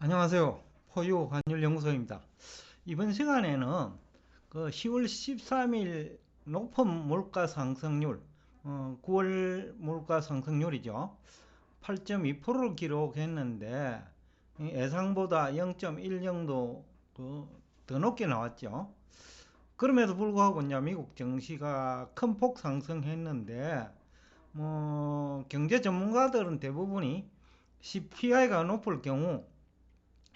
안녕하세요. 포유 환율연구소입니다. 이번 시간에는 그 10월 13일 높은 물가 상승률, 9월 물가 상승률이죠. 8.2%를 기록했는데 예상보다 0.1 정도 더 높게 나왔죠. 그럼에도 불구하고 이제 미국 증시가 큰 폭 상승했는데 경제 전문가들은 대부분이 CPI가 높을 경우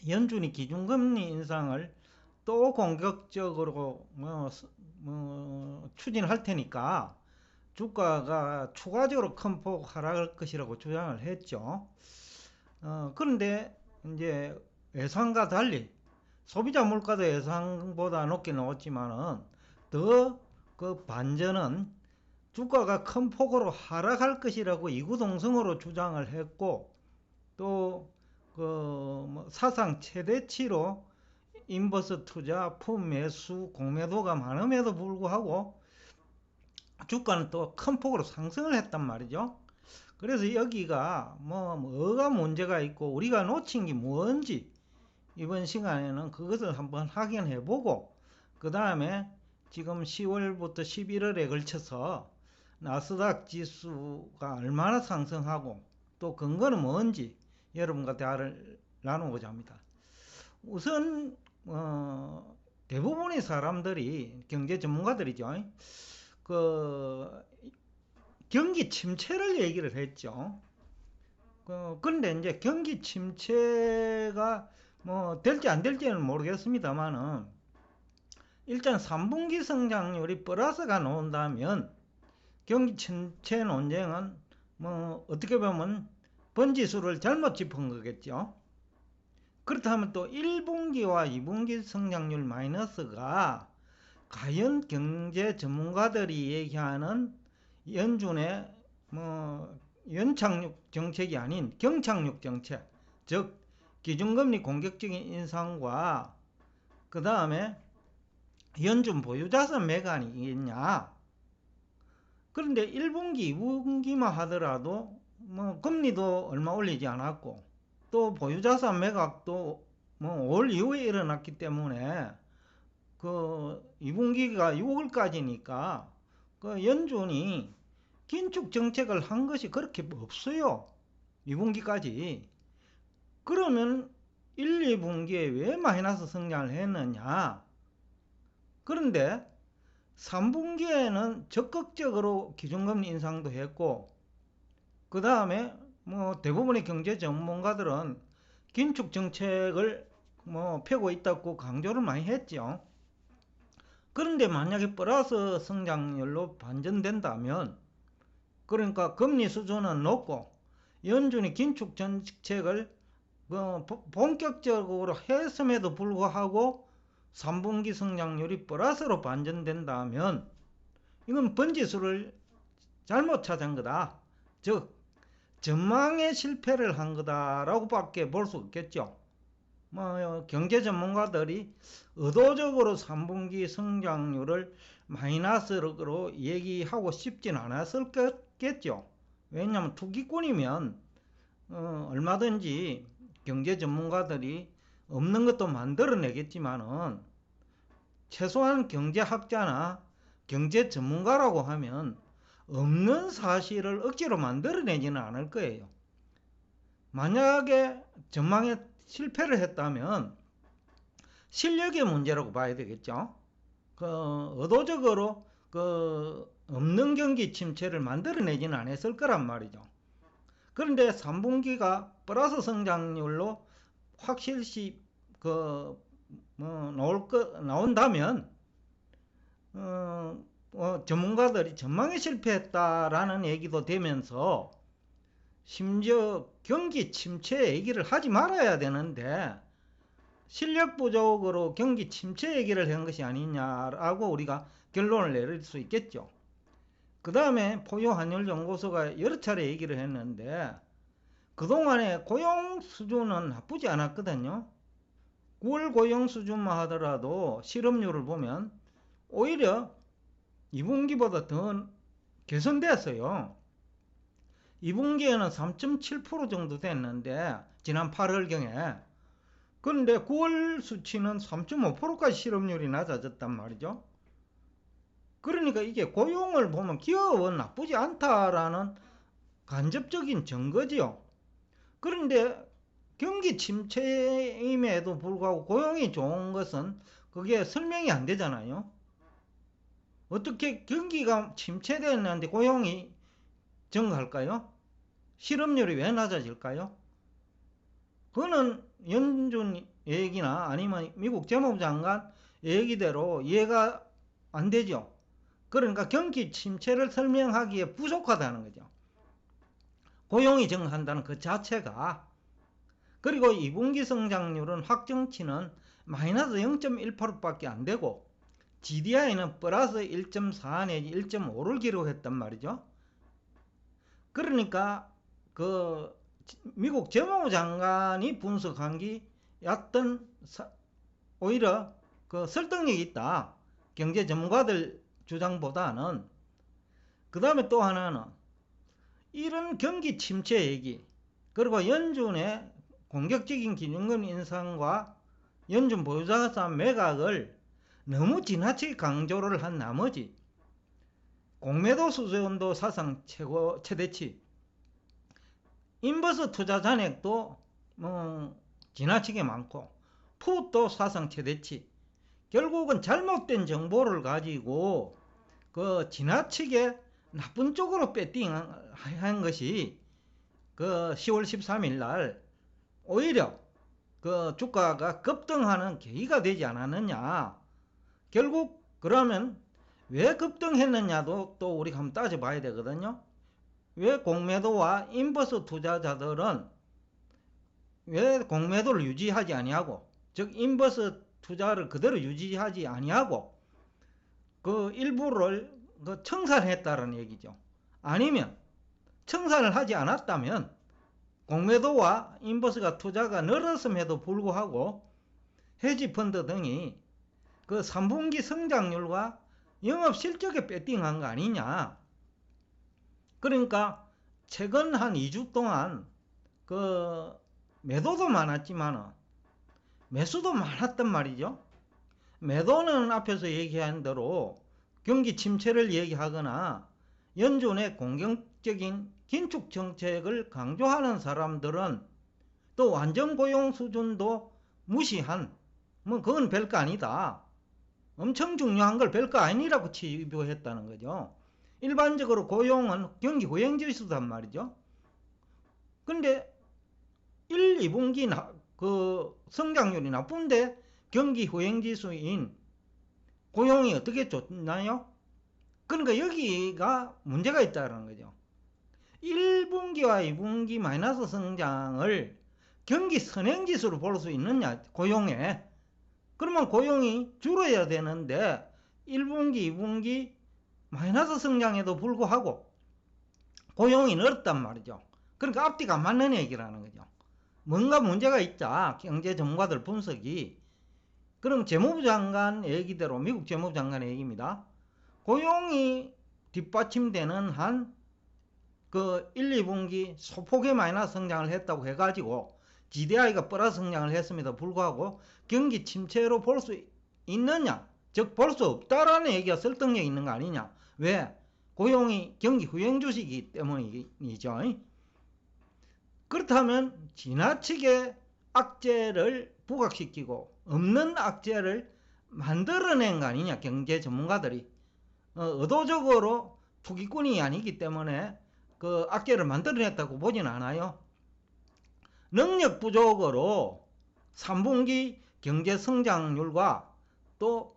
연준이 기준금리 인상을 또 공격적으로 추진할 테니까 주가가 추가적으로 큰 폭 하락할 것이라고 주장을 했죠. 그런데 이제 예상과 달리 소비자 물가도 예상보다 높게 나왔지만은 더 그 반전은 주가가 큰 폭으로 하락할 것이라고 이구동성으로 주장을 했고, 또 사상 최대치로 인버스 투자, 품매수, 공매도가 많음에도 불구하고 주가는 또 큰 폭으로 상승을 했단 말이죠. 그래서 여기가 뭐가 문제가 있고 우리가 놓친 게 뭔지 이번 시간에는 그것을 한번 확인해보고, 그 다음에 지금 10월부터 11월에 걸쳐서 나스닥 지수가 얼마나 상승하고 또 근거는 뭔지 여러분과 대화를 나누고자 합니다. 우선 대부분의 사람들이, 경제 전문가들이죠, 경기 침체를 얘기를 했죠. 그런데 이제 경기 침체가 될지 안 될지는 모르겠습니다만은, 일단 3분기 성장률이 플러스가 나온다면 경기 침체 논쟁은 어떻게 보면 번지수를 잘못 짚은 거겠죠. 그렇다면 또 1분기와 2분기 성장률 마이너스가 과연 경제 전문가들이 얘기하는 연준의 연착륙 정책이 아닌 경착륙 정책, 즉 기준금리 공격적인 인상과 그 다음에 연준 보유자산 매각이겠냐. 그런데 1분기, 2분기만 하더라도 금리도 얼마 올리지 않았고 또 보유자산 매각도 올 이후에 일어났기 때문에 2분기가 6월까지니까 연준이 긴축 정책을 한 것이 그렇게 없어요. 2분기까지. 그러면 1, 2분기에 왜 마이너스 성장을 했느냐. 그런데 3분기에는 적극적으로 기준금리 인상도 했고, 그 다음에 대부분의 경제 전문가들은 긴축 정책을 펴고 있다고 강조를 많이 했죠. 그런데 만약에 플러스 성장률로 반전된다면, 그러니까 금리 수준은 높고 연준이 긴축 정책을 본격적으로 했음에도 불구하고 3분기 성장률이 플러스로 반전된다면 이건 번지수를 잘못 찾은 거다. 즉 전망에 실패를 한 거다라고 밖에 볼 수 없겠죠. 경제 전문가들이 의도적으로 3분기 성장률을 마이너스로 얘기하고 싶진 않았을 거겠죠. 왜냐하면 투기꾼이면 얼마든지 경제 전문가들이 없는 것도 만들어내겠지만은, 최소한 경제학자나 경제 전문가라고 하면 없는 사실을 억지로 만들어내지는 않을 거예요. 만약에 전망에 실패를 했다면 실력의 문제라고 봐야 되겠죠. 의도적으로 없는 경기 침체를 만들어내지는 않았을 거란 말이죠. 그런데 3분기가 플러스 성장률로 확실시 나온다면 전문가들이 전망에 실패했다라는 얘기도 되면서, 심지어 경기 침체 얘기를 하지 말아야 되는데 실력 부족으로 경기 침체 얘기를 한 것이 아니냐라고 우리가 결론을 내릴 수 있겠죠. 그 다음에 포유환율연구소가 여러 차례 얘기를 했는데, 그동안의 고용 수준은 나쁘지 않았거든요. 9월 고용 수준만 하더라도 실업률을 보면 오히려 2분기보다 더 개선됐어요. 2분기에는 3.7% 정도 됐는데 지난 8월경에, 그런데 9월 수치는 3.5%까지 실업률이 낮아졌단 말이죠. 그러니까 이게 고용을 보면 기업은 나쁘지 않다라는 간접적인 증거지요. 그런데 경기 침체임에도 불구하고 고용이 좋은 것은 그게 설명이 안 되잖아요. 어떻게 경기가 침체되는데 고용이 증가할까요? 실업률이 왜 낮아질까요? 그거는 연준 얘기나 아니면 미국 재무부 장관 얘기대로 이해가 안 되죠. 그러니까 경기 침체를 설명하기에 부족하다는 거죠. 고용이 증가한다는 그 자체가. 그리고 2분기 성장률은 확정치는 마이너스 0.18%밖에 안 되고 GDI는 플러스 1.4 내지 1.5를 기록했단 말이죠. 그러니까 그 미국 재무부 장관이 분석한 게 얕던 오히려 그 설득력이 있다. 경제 전문가들 주장보다는. 그 다음에 또 하나는 이런 경기 침체 얘기, 그리고 연준의 공격적인 기준금 인상과 연준 보유자산 매각을 너무 지나치게 강조를 한 나머지 공매도 수준도 사상 최대치, 인버스 투자 잔액도 지나치게 많고 풋도 사상 최대치, 결국은 잘못된 정보를 가지고 그 지나치게 나쁜 쪽으로 배팅한 것이 그 10월 13일 날 오히려 그 주가가 급등하는 계기가 되지 않았느냐. 결국 그러면 왜 급등했느냐도 또 우리가 한번 따져봐야 되거든요. 왜 공매도와 인버스 투자자들은 왜 공매도를 유지하지 아니하고, 즉 인버스 투자를 그대로 유지하지 아니하고 그 일부를 그 청산했다는 얘기죠. 아니면 청산을 하지 않았다면 공매도와 인버스가 투자가 늘었음에도 불구하고 헤지펀드 등이 그 3분기 성장률과 영업실적에 배팅한 거 아니냐. 그러니까 최근 한 2주 동안 그 매도도 많았지만 매수도 많았단 말이죠. 매도는 앞에서 얘기한 대로 경기 침체를 얘기하거나 연준의 공격적인 긴축 정책을 강조하는 사람들은 또 완전 고용 수준도 무시한, 그건 별거 아니다, 엄청 중요한 걸 별거 아니라고 치부했다는 거죠. 일반적으로 고용은 경기 후행지수단 말이죠. 근데 1, 2분기 그 성장률이 나쁜데 경기 후행지수인 고용이 어떻게 좋나요? 그러니까 여기가 문제가 있다는 거죠. 1분기와 2분기 마이너스 성장을 경기 선행지수로 볼 수 있느냐, 고용에. 그러면 고용이 줄어야 되는데 1분기, 2분기 마이너스 성장에도 불구하고 고용이 늘었단 말이죠. 그러니까 앞뒤가 안 맞는 얘기라는 거죠. 뭔가 문제가 있다, 경제 전문가들 분석이. 그럼 재무부 장관 얘기대로, 미국 재무부 장관의 얘기입니다. 고용이 뒷받침되는 한 그 1, 2분기 소폭의 마이너스 성장을 했다고 해가지고 GDI가 플러스 성장을 했음에도 불구하고 경기 침체로 볼 수 있느냐, 즉 볼 수 없다라는 얘기가 설득력 있는 거 아니냐. 왜? 고용이 경기 후행 주식이기 때문이죠. 그렇다면 지나치게 악재를 부각시키고 없는 악재를 만들어낸 거 아니냐, 경제 전문가들이. 의도적으로 투기꾼이 아니기 때문에 그 악재를 만들어냈다고 보진 않아요. 능력 부족으로 3분기 경제 성장률과 또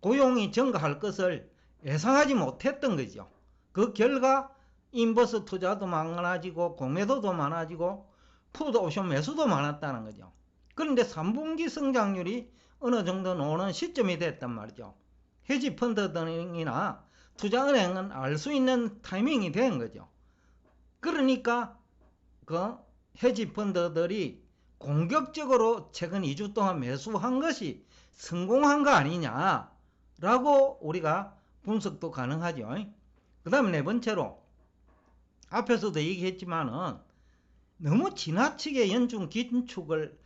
고용이 증가할 것을 예상하지 못했던 거죠. 그 결과 인버스 투자도 많아지고 공매도도 많아지고 풋옵션 매수도 많았다는 거죠. 그런데 3분기 성장률이 어느 정도 오는 시점이 됐단 말이죠. 헤지펀드 등이나 투자은행은 알 수 있는 타이밍이 된 거죠. 그러니까 그 헤지펀드들이 공격적으로 최근 2주 동안 매수한 것이 성공한 거 아니냐라고 우리가 분석도 가능하죠. 그 다음에 네 번째로, 앞에서도 얘기했지만은 너무 지나치게 연준 긴축을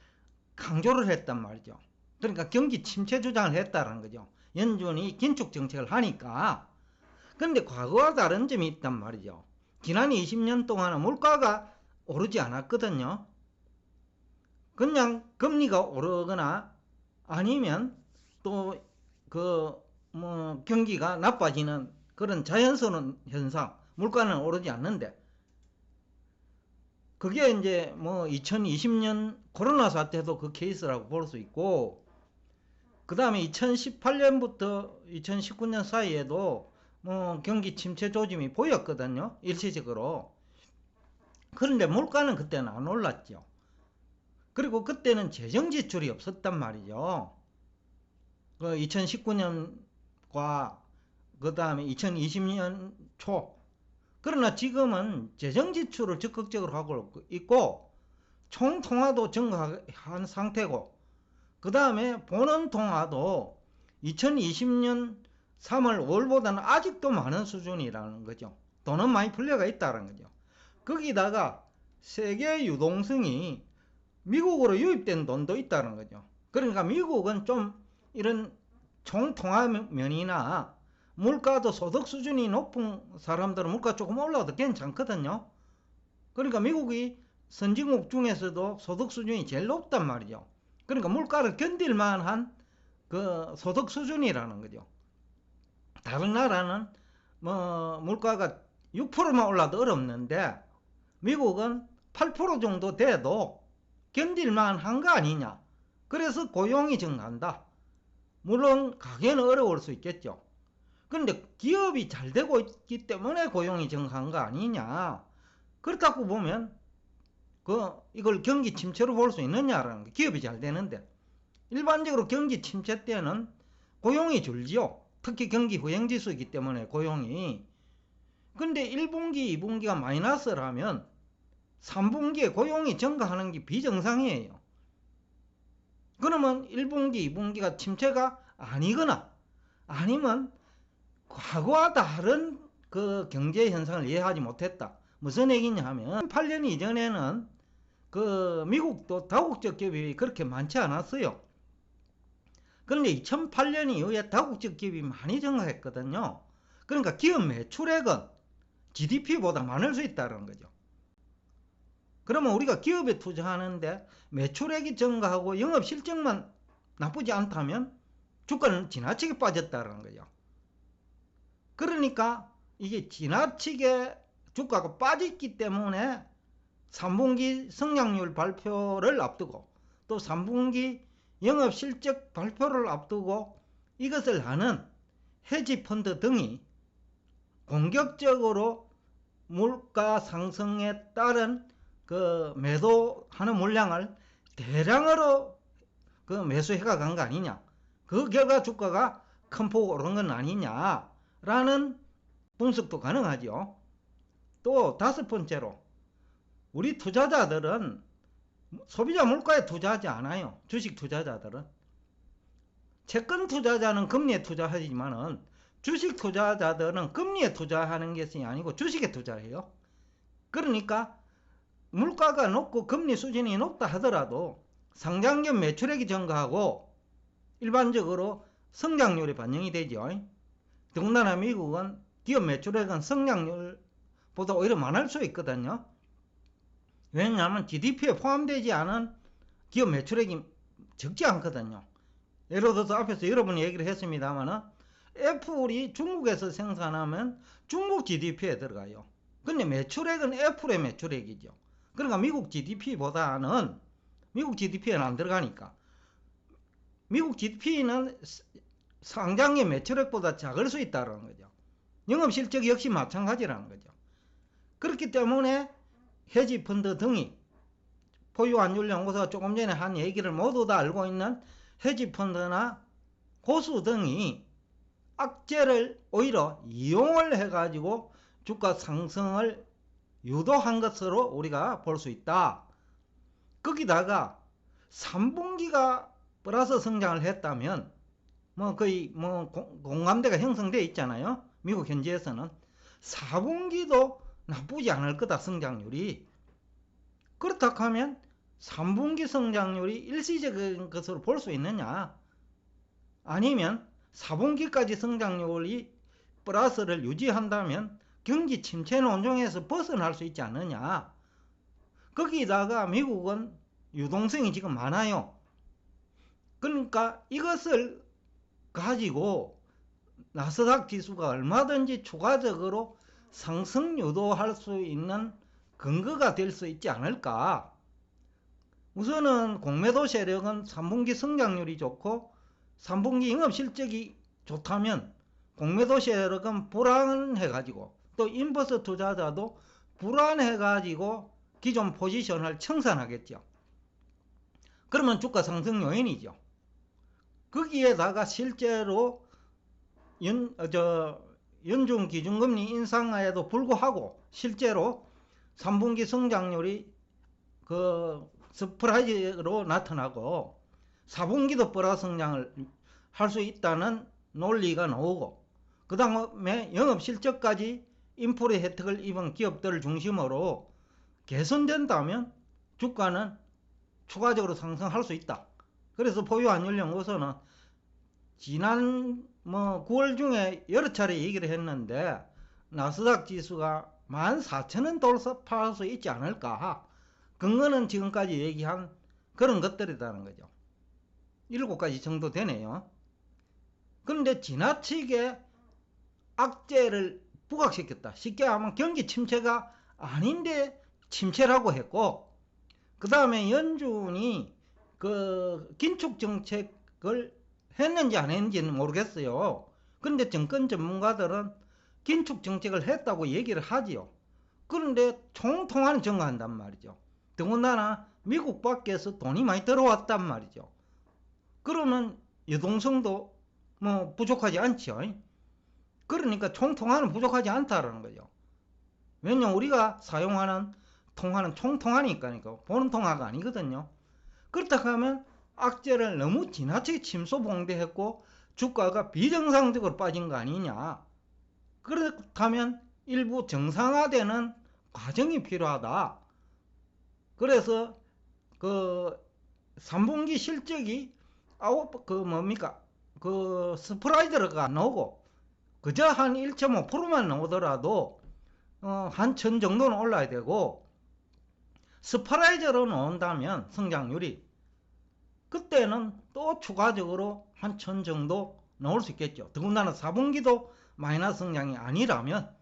강조를 했단 말이죠. 그러니까 경기 침체 주장을 했다는 거죠. 연준이 긴축 정책을 하니까. 그런데 과거와 다른 점이 있단 말이죠. 지난 20년 동안은 물가가 오르지 않았거든요. 그냥 금리가 오르거나 아니면 또 경기가 나빠지는 그런 자연스러운 현상, 물가는 오르지 않는데, 그게 이제 2020년 코로나 사태도 그 케이스라고 볼 수 있고, 그 다음에 2018년부터 2019년 사이에도 경기 침체 조짐이 보였거든요. 일시적으로. 그런데 물가는 그때는 안 올랐죠. 그리고 그때는 재정 지출이 없었단 말이죠. 2019년과 그 다음에 2020년 초. 그러나 지금은 재정 지출을 적극적으로 하고 있고 총 통화도 증가한 상태고, 그 다음에 본원 통화도 2020년 3월 5월보다는 아직도 많은 수준이라는 거죠. 돈은 많이 풀려가 있다는 거죠. 거기다가 세계 유동성이 미국으로 유입된 돈도 있다는 거죠. 그러니까 미국은 좀 이런 총통화면이나 물가도 소득 수준이 높은 사람들은 물가 조금 올라도 괜찮거든요. 그러니까 미국이 선진국 중에서도 소득 수준이 제일 높단 말이죠. 그러니까 물가를 견딜 만한 그 소득 수준이라는 거죠. 다른 나라는 물가가 6%만 올라도 어렵는데 미국은 8% 정도 돼도 견딜 만한 거 아니냐. 그래서 고용이 증가한다. 물론 가게는 어려울 수 있겠죠. 그런데 기업이 잘 되고 있기 때문에 고용이 증가한 거 아니냐. 그렇다고 보면 이걸 경기 침체로 볼 수 있느냐라는 거. 기업이 잘 되는데 일반적으로 경기 침체 때는 고용이 줄지요. 특히 경기 후행지수이기 때문에 고용이. 근데 1분기, 2분기가 마이너스라면 3분기에 고용이 증가하는 게 비정상이에요. 그러면 1분기, 2분기가 침체가 아니거나 아니면 과거와 다른 그 경제 현상을 이해하지 못했다. 무슨 얘기냐 하면 8년 이전에는 미국도 다국적 기업이 그렇게 많지 않았어요. 그런데 2008년 이후에 다국적 기업이 많이 증가했거든요. 그러니까 기업 매출액은 GDP보다 많을 수 있다는 거죠. 그러면 우리가 기업에 투자하는데 매출액이 증가하고 영업 실적만 나쁘지 않다면 주가는 지나치게 빠졌다는 거죠. 그러니까 이게 지나치게 주가가 빠졌기 때문에 3분기 성장률 발표를 앞두고 또 3분기 영업 실적 발표를 앞두고 이것을 아는 헤지펀드 등이 공격적으로 물가 상승에 따른 매도하는 물량을 대량으로 매수해가 간 거 아니냐. 그 결과 주가가 큰 폭 오른 건 아니냐라는 분석도 가능하죠. 또 다섯 번째로 우리 투자자들은 소비자 물가에 투자하지 않아요. 주식 투자자들은. 채권 투자자는 금리에 투자하지만은 주식 투자자들은 금리에 투자하는 것이 아니고 주식에 투자해요. 그러니까 물가가 높고 금리 수준이 높다 하더라도 상장기업 매출액이 증가하고 일반적으로 성장률이 반영이 되죠. 더군다나 미국은 기업 매출액은 성장률보다 오히려 많을 수 있거든요. 왜냐하면 GDP에 포함되지 않은 기업 매출액이 적지 않거든요. 예를 들어서 앞에서 여러분이 얘기를 했습니다만 애플이 중국에서 생산하면 중국 GDP에 들어가요. 근데 매출액은 애플의 매출액이죠. 그러니까 미국 GDP보다는 미국 GDP에는 안 들어가니까 미국 GDP는 상장의 매출액보다 작을 수 있다는 거죠. 영업실적 역시 마찬가지라는 거죠. 그렇기 때문에 헤지펀드 등이 포유환율연구소가 조금 전에 한 얘기를 모두 다 알고 있는 헤지펀드나 고수 등이 악재를 오히려 이용을 해가지고 주가 상승을 유도한 것으로 우리가 볼 수 있다. 거기다가 3분기가 플러스 성장을 했다면 거의 공감대가 형성되어 있잖아요. 미국 현지에서는 4분기도 나쁘지 않을 거다, 성장률이. 그렇다고 하면 3분기 성장률이 일시적인 것으로 볼 수 있느냐, 아니면 4분기까지 성장률이 플러스를 유지한다면 경기 침체 논종에서 벗어날 수 있지 않느냐. 거기다가 미국은 유동성이 지금 많아요. 그러니까 이것을 가지고 나스닥 지수가 얼마든지 추가적으로 상승 유도할 수 있는 근거가 될 수 있지 않을까. 우선은 공매도 세력은 3분기 성장률이 좋고 3분기 영업실적이 좋다면 공매도 세력은 불안해가지고, 또 인버스 투자자도 불안해가지고 기존 포지션을 청산하겠죠. 그러면 주가 상승 요인이죠. 거기에다가 실제로 연준 기준금리 인상에도 불구하고 실제로 3분기 성장률이 서프라이즈로 나타나고 4분기도 플러스 성장을 할 수 있다는 논리가 나오고, 그 다음에 영업실적까지 인프레 혜택을 입은 기업들을 중심으로 개선된다면 주가는 추가적으로 상승할 수 있다. 그래서 포유한율연구소는 지난 9월 중에 여러 차례 얘기를 했는데 나스닥 지수가 14,000원 돌파할 수 있지 않을까. 근거는 지금까지 얘기한 그런 것들이라는 거죠. 7가지 정도 되네요. 그런데 지나치게 악재를 부각시켰다. 쉽게 하면 경기 침체가 아닌데 침체라고 했고, 그 다음에 연준이 긴축 정책을 했는지 안 했는지는 모르겠어요. 그런데 정권 전문가들은 긴축 정책을 했다고 얘기를 하지요. 그런데 총통화는 증가한단 말이죠. 더군다나 미국 밖에서 돈이 많이 들어왔단 말이죠. 그러면 유동성도 부족하지 않죠. 그러니까 총통화는 부족하지 않다라는 거죠. 왜냐면 우리가 사용하는 통화는 총통화니까요. 보는 통화가 아니거든요. 그렇다 하면 악재를 너무 지나치게 침소봉대했고 주가가 비정상적으로 빠진 거 아니냐. 그렇다면 일부 정상화되는 과정이 필요하다. 그래서 3분기 실적이 스프라이드가 안 나오고 그저 한 1.5%만 나오더라도 한 1000 정도는 올라야 되고, 스프라이즈로 나온다면 성장률이 그때는 또 추가적으로 한 1000 정도 나올 수 있겠죠. 더군다나 4분기도 마이너스 성장이 아니라면.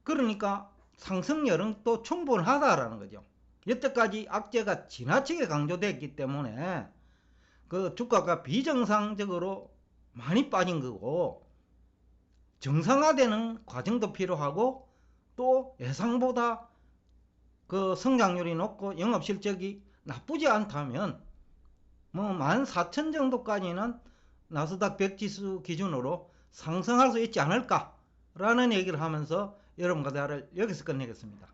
그러니까 상승률은 또 충분하다라는 거죠. 여태까지 악재가 지나치게 강조됐기 때문에 주가가 비정상적으로 많이 빠진 거고, 정상화되는 과정도 필요하고, 또 예상보다 성장률이 높고 영업실적이 나쁘지 않다면 14,000 정도까지는 나스닥 100지수 기준으로 상승할 수 있지 않을까 라는 얘기를 하면서 여러분과 대화를 여기서 끝내겠습니다.